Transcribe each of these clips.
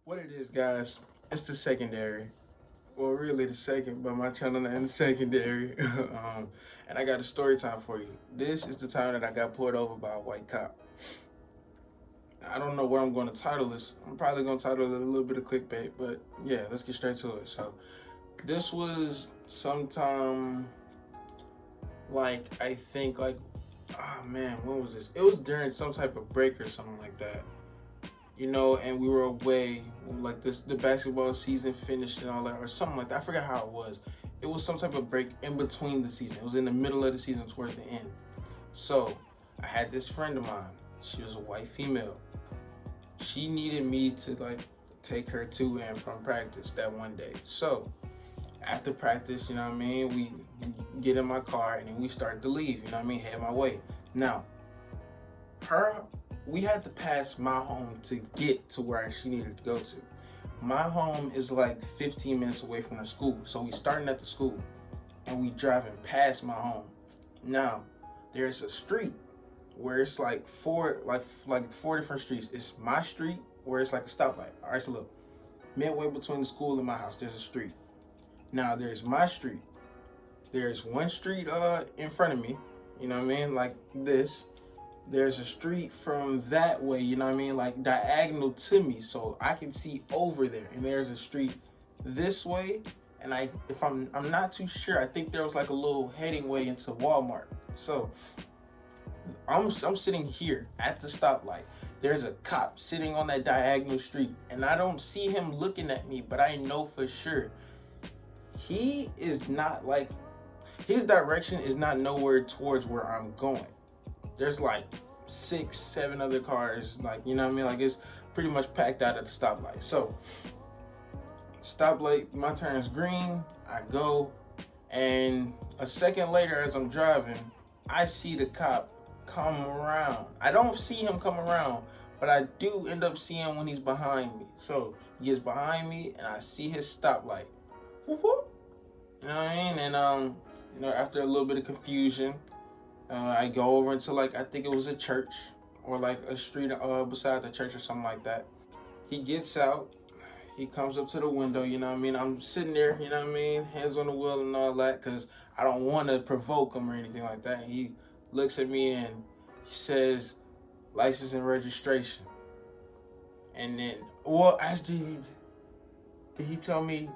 What it is, guys, it's the secondary. Well, really the second, but my channel in the secondary. And I got a story time for you. This is the time that I got pulled over by a white cop. I don't know what I'm going to title this. I'm probably going to title it a little bit of clickbait, but yeah, let's get straight to it. So, this was sometime, I think, oh man, when was this? It was during some type of break or something like that. And we were away, like the basketball season finished and all that, or something like that. I forgot how it was. It was some type of break in between the season. It was in the middle of the season towards the end. So I had this friend of mine. She was a white female. She needed me to take her to and from practice that one day. So after practice, we get in my car and then we start to leave, head my way. Now, her we had to pass my home to get to where she needed to go to. My home is like 15 minutes away from the school. So we starting at the school and we driving past my home. Now, there's a street where it's four different streets. It's my street where it's like a stoplight. All right, so look, midway between the school and my house, there's a street. Now there's my street. There's one street in front of me, like this. There's a street from that way, like diagonal to me, so I can see over there. And there's a street this way, and I'm not too sure. I think there was like a little heading way into Walmart. So I'm sitting here at the stoplight. There's a cop sitting on that diagonal street, and I don't see him looking at me, but I know for sure he is not his direction is not nowhere towards where I'm going. There's 6, 7 other cars, it's pretty much packed out at the stoplight. So, stoplight, my turn's green, I go, and a second later as I'm driving, I see the cop come around. I don't see him come around, but I do end up seeing when he's behind me. So, he gets behind me, and I see his stoplight. Whoop, whoop. You know what I mean? And, after a little bit of confusion, I go over into I think it was a church or a street beside the church or something like that. He gets out, he comes up to the window, I'm sitting there, hands on the wheel and all that, because I don't want to provoke him or anything like that. He looks at me and he says, license and registration. And then, did he tell me?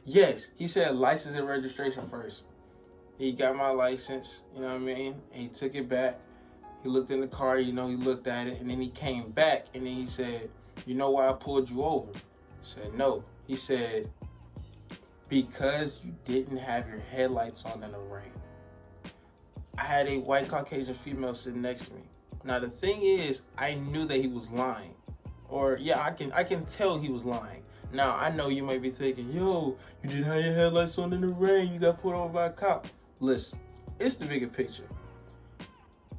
Yes, he said license and registration first. He got my license, and he took it back. He looked in the car, he looked at it, and then he came back and then he said, you know why I pulled you over? I said, no. He said, because you didn't have your headlights on in the rain. I had a white Caucasian female sitting next to me. Now the thing is, I knew that he was lying. Or yeah, I can tell he was lying. Now, I know you might be thinking, yo, you didn't have your headlights on in the rain, you got pulled over by a cop. Listen, it's the bigger picture.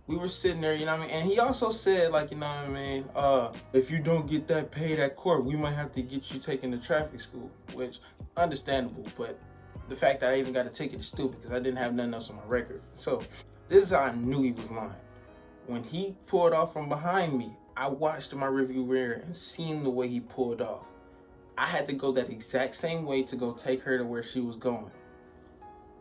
We were sitting there, and he also said, if you don't get that paid at court, we might have to get you taken to traffic school, which, understandable, but the fact that I even got a ticket is stupid because I didn't have nothing else on my record. So, this is how I knew he was lying. When he pulled off from behind me, I watched my rearview mirror and seen the way he pulled off. I had to go that exact same way to go take her to where she was going.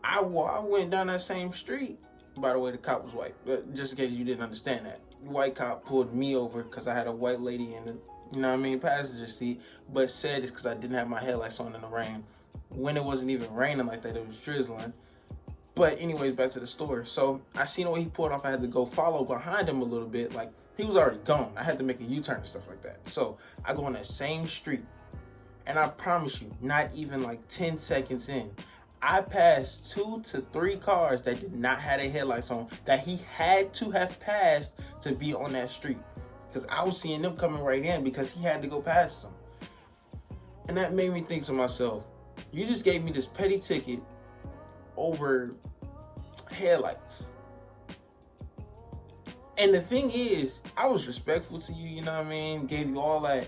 I went down that same street. By the way, the cop was white. Just in case you didn't understand that. The white cop pulled me over because I had a white lady in the, passenger seat, but said it's because I didn't have my headlights on in the rain. When it wasn't even raining like that, it was drizzling. But anyways, back to the story. So I seen the way he pulled off. I had to go follow behind him a little bit. He was already gone. I had to make a U-turn and stuff like that. So I go on that same street. And I promise you, not even 10 seconds in, I passed 2 to 3 cars that did not have their headlights on, that he had to have passed to be on that street. Because I was seeing them coming right in because he had to go past them. And that made me think to myself, you just gave me this petty ticket over headlights. And the thing is, I was respectful to you, gave you all that.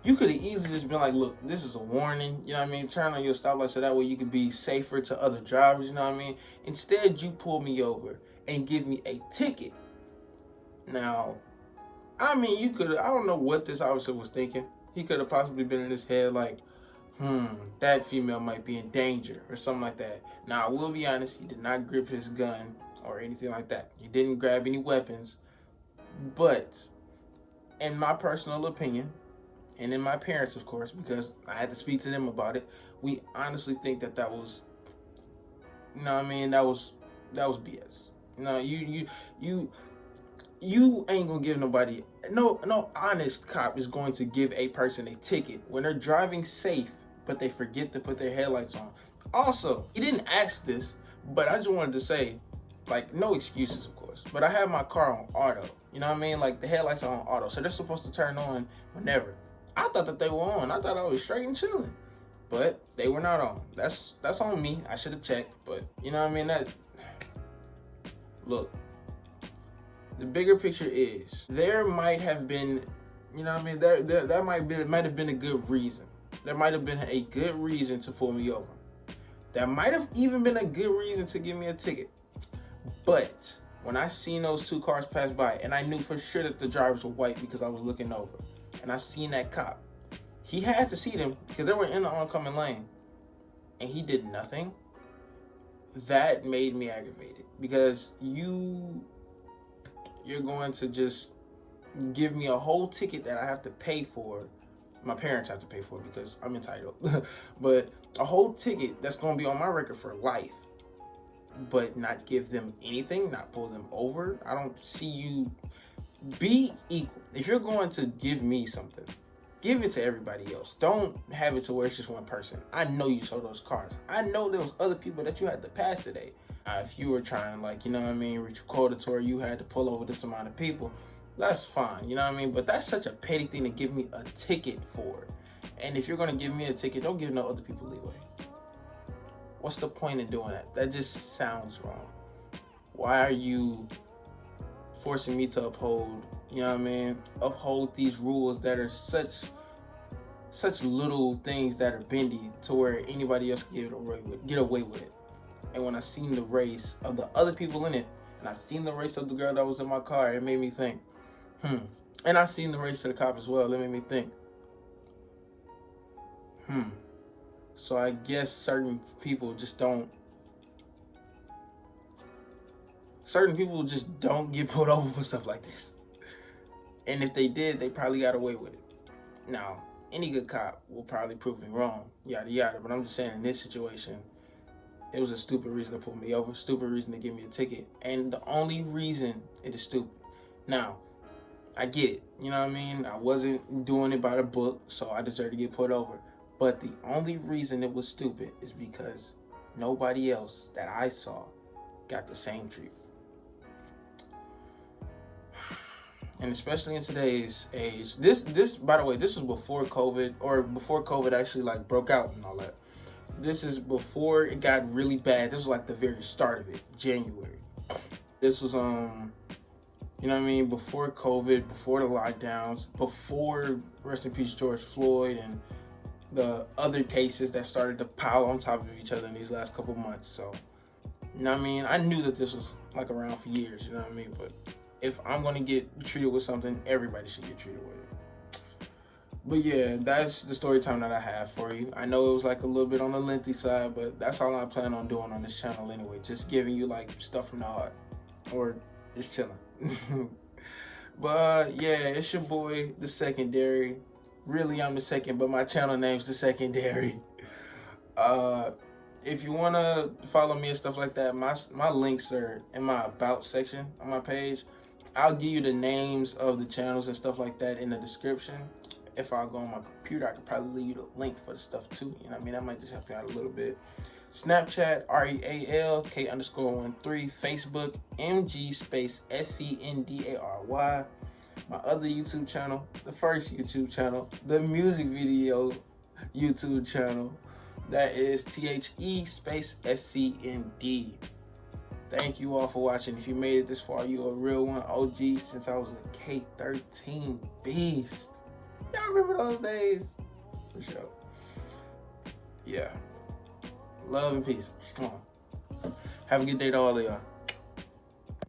You could have easily just been like, look, this is a warning, turn on your stoplight so that way you could be safer to other drivers, Instead, you pull me over and give me a ticket. Now, I mean, I don't know what this officer was thinking. He could have possibly been in his head like, that female might be in danger or something like that. Now, I will be honest, he did not grip his gun or anything like that. He didn't grab any weapons. But in my personal opinion, and in my parents, of course, because I had to speak to them about it, we honestly think that was, you know what I mean, that was BS. No, you ain't gonna give nobody, no honest cop is going to give a person a ticket when they're driving safe, but they forget to put their headlights on. Also, he didn't ask this, but I just wanted to say, like, no excuses, of course, but I have my car on auto. You know what I mean? Like, the headlights are on auto, so they're supposed to turn on whenever. I thought that they were on. I thought I was straight and chilling, but they were not on. That's on me. I should have checked, but you know what I mean? Look, the bigger picture is there might have been, you know what I mean? That might have been a good reason. There might have been a good reason to pull me over. That might have even been a good reason to give me a ticket. But when I seen those two cars pass by, and I knew for sure that the drivers were white because I was looking over, and I seen that cop, he had to see them because they were in the oncoming lane, and he did nothing. That made me aggravated because you're going to just give me a whole ticket that I have to pay for. My parents have to pay for because I'm entitled. But a whole ticket that's going to be on my record for life, but not give them anything, not pull them over. I don't see you. Be equal. If you're going to give me something, give it to everybody else. Don't have it to where it's just one person. I know you saw those cars. I know there was other people that you had to pass today. If you were trying, like, you know what I mean, reach a quota to where you had to pull over this amount of people, that's fine, you know what I mean? But that's such a petty thing to give me a ticket for. And if you're going to give me a ticket, don't give no other people leeway. What's the point in doing that? That just sounds wrong. Why are you forcing me to uphold, you know what I mean, uphold these rules that are such little things that are bendy to where anybody else can get away with it? And when I seen the race of the other people in it, and I seen the race of the girl that was in my car, it made me think, And I seen the race to the cop as well. It made me think, So I guess certain people just don't get pulled over for stuff like this. And if they did, they probably got away with it. Now, any good cop will probably prove me wrong, yada yada. But I'm just saying, in this situation, it was a stupid reason to pull me over, stupid reason to give me a ticket. And the only reason it is stupid. Now, I get it. You know what I mean? I wasn't doing it by the book, so I deserve to get put over. But the only reason it was stupid is because nobody else that I saw got the same treatment. And especially in today's age, this by the way, this was before COVID, or before COVID actually like broke out and all that. This is before it got really bad. This was like the very start of it, January. This was you know what I mean, before COVID, before the lockdowns, before, rest in peace, George Floyd and the other cases that started to pile on top of each other in these last couple months. So, you know what I mean? I knew that this was like around for years, you know what I mean? But if I'm going to get treated with something, everybody should get treated with it. But yeah, that's the story time that I have for you. I know it was like a little bit on the lengthy side, but that's all I plan on doing on this channel anyway. Just giving you like stuff from the heart, or just chilling. But yeah, it's your boy, The Secondary. Really, I'm the second, but my channel name's The Secondary. If you want to follow me and stuff like that, my links are in my About section on my page. I'll give you the names of the channels and stuff like that in the description. If I go on my computer, I could probably leave you the link for the stuff too. You know what I mean? That might just help you out a little bit. Snapchat, REALK_13. Facebook, MG space SCNDARY. My other YouTube channel, the first YouTube channel, the music video YouTube channel, that is THE space SCND. Thank you all for watching. If you made it this far, you a real one. OG since I was a K13 beast. Y'all remember those days? For sure. Yeah. Love and peace. Have a good day to all of y'all.